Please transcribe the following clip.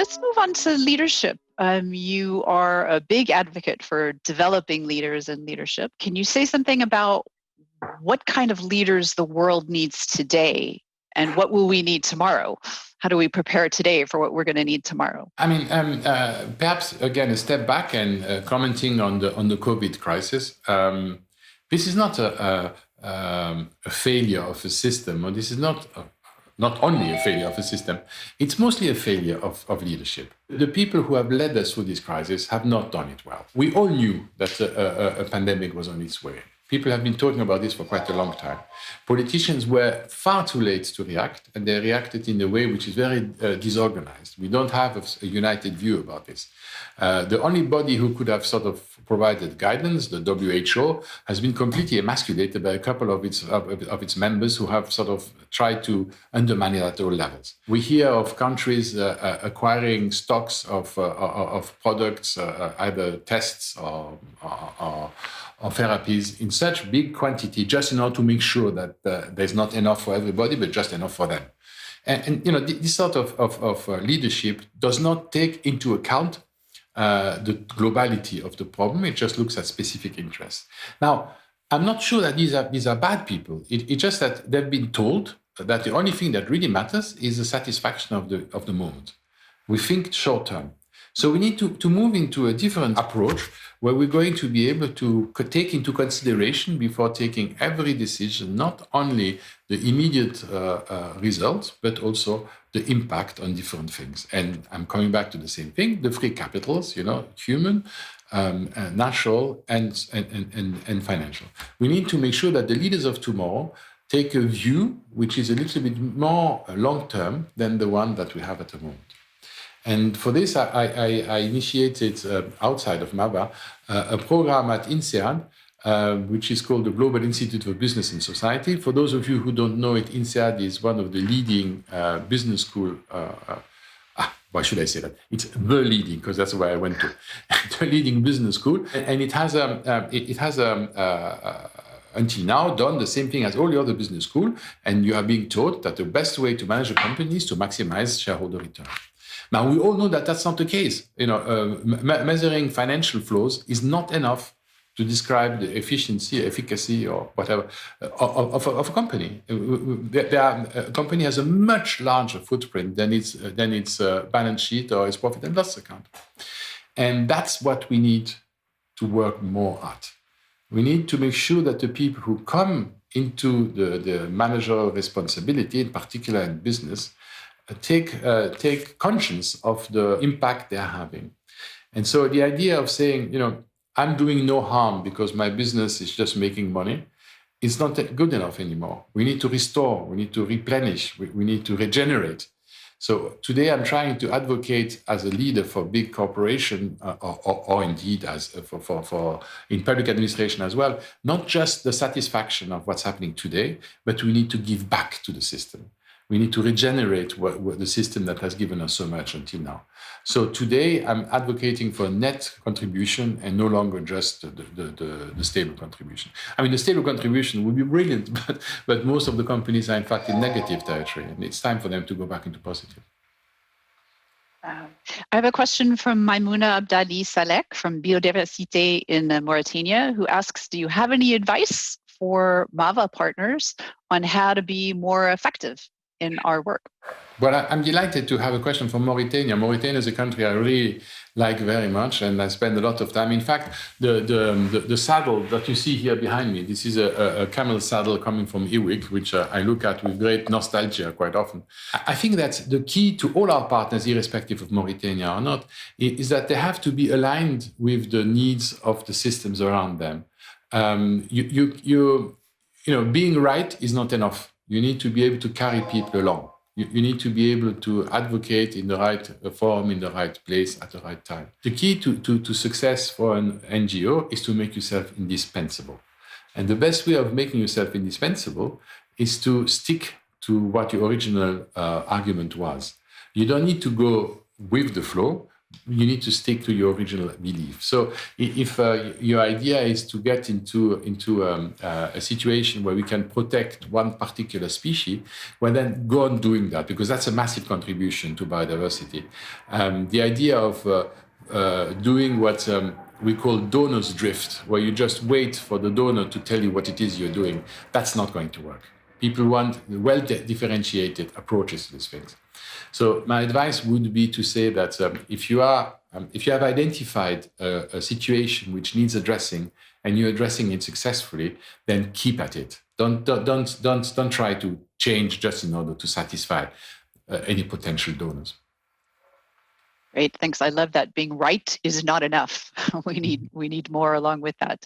Let's move on to leadership. You are a big advocate for developing leaders and leadership. Can you say something about what kind of leaders the world needs today and what will we need tomorrow? How do we prepare today for what we're going to need tomorrow? I mean, perhaps again a step back and commenting on the COVID crisis. This is not a failure of a system, or this is not only a failure of a system. It's mostly a failure of leadership. The people who have led us through this crisis have not done it well. We all knew that a pandemic was on its way. People have been talking about this for quite a long time. Politicians were far too late to react, and they reacted in a way which is very disorganized. We don't have a united view about this. The only body who could have sort of provided guidance, the WHO, has been completely emasculated by a couple of its members who have sort of tried to undermine it at all levels. We hear of countries acquiring stocks of products, either tests or therapies in such big quantity, just in order to make sure that there's not enough for everybody, but just enough for them. And this sort of leadership does not take into account the globality of the problem. It just looks at specific interests. Now, I'm not sure that these are bad people. It's just that they've been told that the only thing that really matters is the satisfaction of the moment. We think short term. So we need to move into a different approach where we're going to be able to take into consideration before taking every decision, not only the immediate results, but also the impact on different things. And I'm coming back to the same thing, the three capitals, human, natural, and financial. We need to make sure that the leaders of tomorrow take a view which is a little bit more long-term than the one that we have at the moment. And for this, I initiated, outside of MAVA, a program at INSEAD, which is called the Global Institute for Business and Society. For those of you who don't know it, INSEAD is one of the leading business school. Why should I say that? It's the leading, because that's where I went to. The leading business school. And it has until now done the same thing as all the other business schools. And you are being taught that the best way to manage a company is to maximize shareholder return. Now, we all know that that's not the case. Measuring financial flows is not enough to describe the efficiency, efficacy, or whatever of a company. A company has a much larger footprint than its balance sheet or its profit and loss account. And that's what we need to work more at. We need to make sure that the people who come into the managerial responsibility, in particular in business, take conscience of the impact they're having. And so the idea of saying, I'm doing no harm because my business is just making money, is not good enough anymore. We need to restore, we need to replenish, we need to regenerate. So today I'm trying to advocate as a leader for big corporation, or indeed as for in public administration as well, not just the satisfaction of what's happening today, but we need to give back to the system. We need to regenerate what the system that has given us so much until now. So today, I'm advocating for a net contribution and no longer just the stable contribution. I mean, the stable contribution would be brilliant, but most of the companies are in fact in negative territory, and it's time for them to go back into positive. I have a question from Maimouna Abdali Salek from Biodiversité in Mauritania, who asks, do you have any advice for MAVA partners on how to be more effective in our work? Well, I'm delighted to have a question from Mauritania. Mauritania is a country I really like very much, and I spend a lot of time. In fact, the saddle that you see here behind me, this is a camel saddle coming from Iwik, which I look at with great nostalgia quite often. I think that the key to all our partners, irrespective of Mauritania or not, is that they have to be aligned with the needs of the systems around them. Being right is not enough. You need to be able to carry people along. You need to be able to advocate in the right forum, in the right place, at the right time. The key to success for an NGO is to make yourself indispensable. And the best way of making yourself indispensable is to stick to what your original argument was. You don't need to go with the flow, you need to stick to your original belief. So if your idea is to get into a situation where we can protect one particular species, well, then go on doing that, because that's a massive contribution to biodiversity. The idea of doing what we call donor's drift, where you just wait for the donor to tell you what it is you're doing, that's not going to work. People want well-differentiated approaches to these things. So my advice would be to say that if you have identified a situation which needs addressing and you're addressing it successfully, then keep at it. Don't try to change just in order to satisfy any potential donors. Great, thanks. I love that. Being right is not enough. We need more along with that.